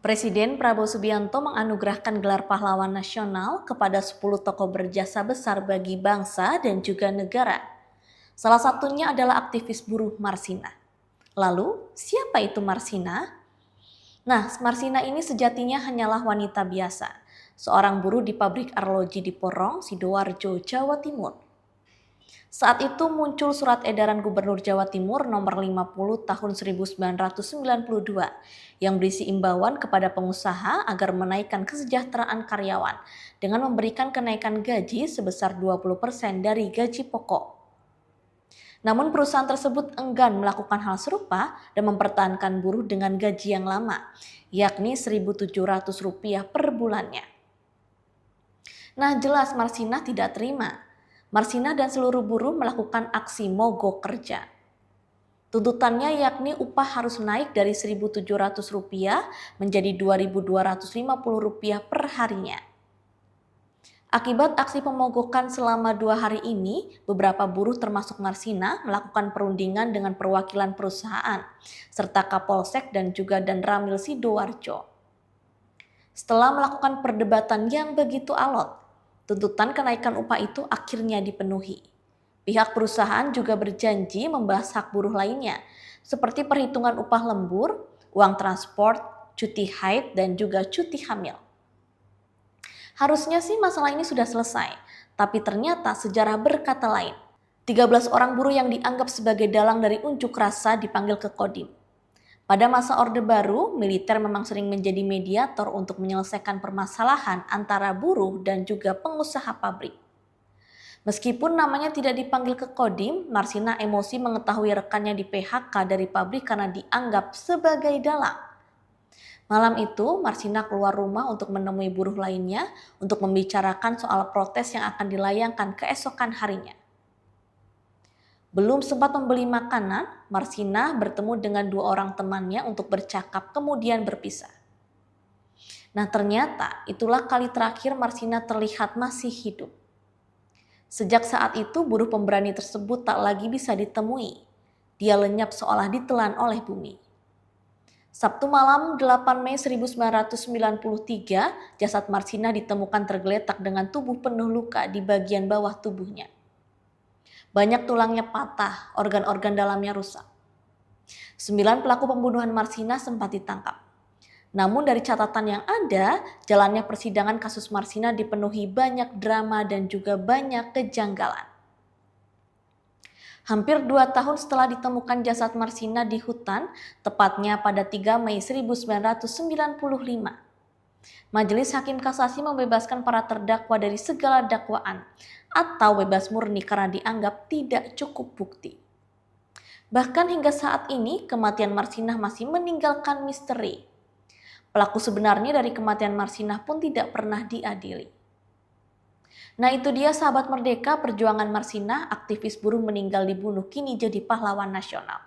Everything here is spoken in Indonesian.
Presiden Prabowo Subianto menganugerahkan gelar pahlawan nasional kepada 10 tokoh berjasa besar bagi bangsa dan juga negara. Salah satunya adalah aktivis buruh Marsina. Lalu, siapa itu Marsina? Nah, Marsina ini sejatinya hanyalah wanita biasa, seorang buruh di pabrik arloji di Porong, Sidoarjo, Jawa Timur. Saat itu muncul surat edaran Gubernur Jawa Timur nomor 50 tahun 1992 yang berisi imbauan kepada pengusaha agar menaikkan kesejahteraan karyawan dengan memberikan kenaikan gaji sebesar 20% dari gaji pokok. Namun perusahaan tersebut enggan melakukan hal serupa dan mempertahankan buruh dengan gaji yang lama, yakni Rp1.700 per bulannya. Nah, jelas Marsina tidak terima. Marsina dan seluruh buruh melakukan aksi mogok kerja. Tuntutannya yakni upah harus naik dari Rp1.700 menjadi Rp2.250 per harinya. Akibat aksi pemogokan selama 2 hari ini, beberapa buruh termasuk Marsina melakukan perundingan dengan perwakilan perusahaan, serta Kapolsek dan juga Danramil Sidoarjo. Setelah melakukan perdebatan yang begitu alot, tuntutan kenaikan upah itu akhirnya dipenuhi. Pihak perusahaan juga berjanji membahas hak buruh lainnya, seperti perhitungan upah lembur, uang transport, cuti haid, dan juga cuti hamil. Harusnya sih masalah ini sudah selesai, tapi ternyata sejarah berkata lain. 13 orang buruh yang dianggap sebagai dalang dari unjuk rasa dipanggil ke Kodim. Pada masa Orde Baru, militer memang sering menjadi mediator untuk menyelesaikan permasalahan antara buruh dan juga pengusaha pabrik. Meskipun namanya tidak dipanggil ke Kodim, Marsina emosi mengetahui rekannya di PHK dari pabrik karena dianggap sebagai dalang. Malam itu, Marsina keluar rumah untuk menemui buruh lainnya untuk membicarakan soal protes yang akan dilayangkan keesokan harinya. Belum sempat membeli makanan, Marsina bertemu dengan 2 orang temannya untuk bercakap kemudian berpisah. Nah, ternyata itulah kali terakhir Marsina terlihat masih hidup. Sejak saat itu buruh pemberani tersebut tak lagi bisa ditemui. Dia lenyap seolah ditelan oleh bumi. Sabtu malam 8 Mei 1993, jasad Marsina ditemukan tergeletak dengan tubuh penuh luka di bagian bawah tubuhnya. Banyak tulangnya patah, organ-organ dalamnya rusak. 9 pelaku pembunuhan Marsina sempat ditangkap. Namun dari catatan yang ada, jalannya persidangan kasus Marsina dipenuhi banyak drama dan juga banyak kejanggalan. Hampir 2 tahun setelah ditemukan jasad Marsina di hutan, tepatnya pada 3 Mei 1995, Majelis Hakim Kasasi membebaskan para terdakwa dari segala dakwaan atau bebas murni karena dianggap tidak cukup bukti. Bahkan hingga saat ini, kematian Marsina masih meninggalkan misteri. Pelaku sebenarnya dari kematian Marsina pun tidak pernah diadili. Nah, itu dia sahabat Merdeka, perjuangan Marsina, aktivis buruh meninggal dibunuh kini jadi pahlawan nasional.